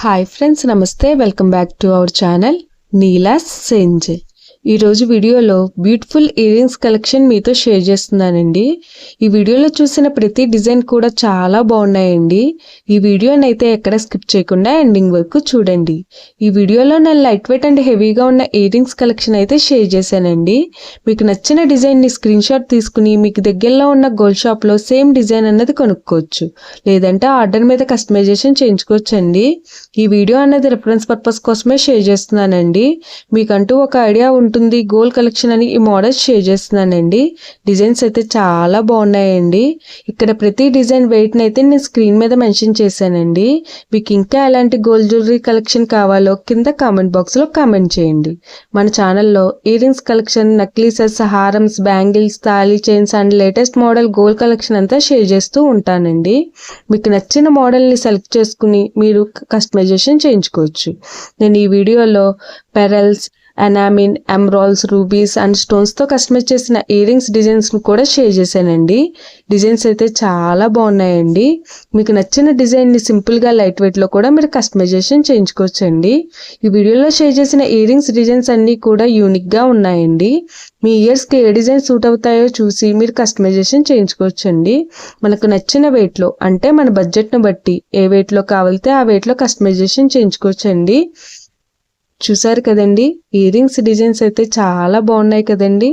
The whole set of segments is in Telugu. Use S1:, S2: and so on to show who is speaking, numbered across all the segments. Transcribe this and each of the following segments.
S1: Hi friends, namaste. Welcome back to our channel Neela's సెంజ్. ఈరోజు వీడియోలో బ్యూటిఫుల్ ఇయర్ రింగ్స్ కలెక్షన్ మీతో షేర్ చేస్తున్నానండి. ఈ వీడియోలో చూసిన ప్రతి డిజైన్ కూడా చాలా బాగున్నాయండి. ఈ వీడియోని అయితే ఎక్కడ స్కిప్ చేయకుండా ఎండింగ్ వరకు చూడండి. ఈ వీడియోలో నేను లైట్ వెయిట్ అండ్ హెవీగా ఉన్న ఇయర్ రింగ్స్ కలెక్షన్ అయితే షేర్ చేశానండి. మీకు నచ్చిన డిజైన్ని స్క్రీన్ షాట్ తీసుకుని మీకు దగ్గరలో ఉన్న గోల్డ్ షాప్లో సేమ్ డిజైన్ అన్నది కొనుక్కోవచ్చు, లేదంటే ఆర్డర్ మీద కస్టమైజేషన్ చేయించుకోవచ్చు అండి. ఈ వీడియో అన్నది రిఫరెన్స్ పర్పస్ కోసమే షేర్ చేస్తున్నానండి. మీకంటూ ఒక ఐడియా ఉంటుంది గోల్డ్ కలెక్షన్ అని ఈ మోడల్స్ షేర్ చేస్తున్నానండి. డిజైన్స్ అయితే చాలా బాగున్నాయండి. ఇక్కడ ప్రతి డిజైన్ వెయిట్ అయితే నేను స్క్రీన్ మీద మెన్షన్ చేశానండి. మీకు ఇంకా ఎలాంటి గోల్డ్ జ్యువెలరీ కలెక్షన్ కావాలో కింద కామెంట్ బాక్స్ లో కామెంట్ చేయండి. మన ఛానల్లో ఇయర్ రింగ్స్ కలెక్షన్, నక్లీసెస్, హారమ్స్, బ్యాంగిల్స్, తాళీ chains and latest model gold collection అంతా షేర్ చేస్తూ ఉంటానండి. మీకు నచ్చిన మోడల్ని సెలెక్ట్ చేసుకుని మీరు కస్టమైజేషన్ చేయించుకోవచ్చు. నేను ఈ వీడియోలో pearls, enamel, emeralds, rubies and స్టోన్స్తో కస్టమైజ్ చేసిన ఇయర్ రింగ్స్ డిజైన్స్ను కూడా షేర్ చేశానండి. డిజైన్స్ అయితే చాలా బాగున్నాయండి. మీకు నచ్చిన డిజైన్ని సింపుల్గా లైట్ వెయిట్లో కూడా మీరు కస్టమైజేషన్ చేయించుకోవచ్చండి. ఈ వీడియోలో షేర్ చేసిన ఇయర్ రింగ్స్ డిజైన్స్ అన్నీ కూడా యూనిక్గా ఉన్నాయండి. మీ ఇయర్స్కి ఏ డిజైన్ సూట్ అవుతాయో చూసి మీరు కస్టమైజేషన్ చేయించుకోవచ్చండి. మనకు నచ్చిన వెయిట్లో, అంటే మన బడ్జెట్ను బట్టి ఏ వెయిట్లో కావాలితే ఆ వెయిట్లో కస్టమైజేషన్ చేయించుకోవచ్చండి. చూసారు కదండి, ఇయర్ రింగ్స్ డిజైన్స్ అయితే చాలా బాగున్నాయి కదండి.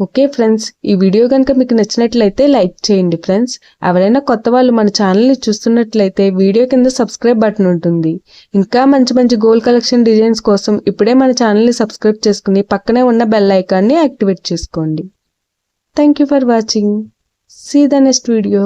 S1: ఓకే ఫ్రెండ్స్, ఈ వీడియో కనుక మీకు నచ్చినట్లయితే లైక్ చేయండి ఫ్రెండ్స్. ఎవరైనా కొత్త వాళ్ళు మన ఛానల్ని చూస్తున్నట్లయితే వీడియో కింద సబ్స్క్రైబ్ బటన్ ఉంటుంది. ఇంకా మంచి మంచి గోల్డ్ కలెక్షన్ డిజైన్స్ కోసం ఇప్పుడే మన ఛానల్ని సబ్స్క్రైబ్ చేసుకుని పక్కనే ఉన్న బెల్ ఐకాన్ని యాక్టివేట్ చేసుకోండి. Thank you for watching. See the next video.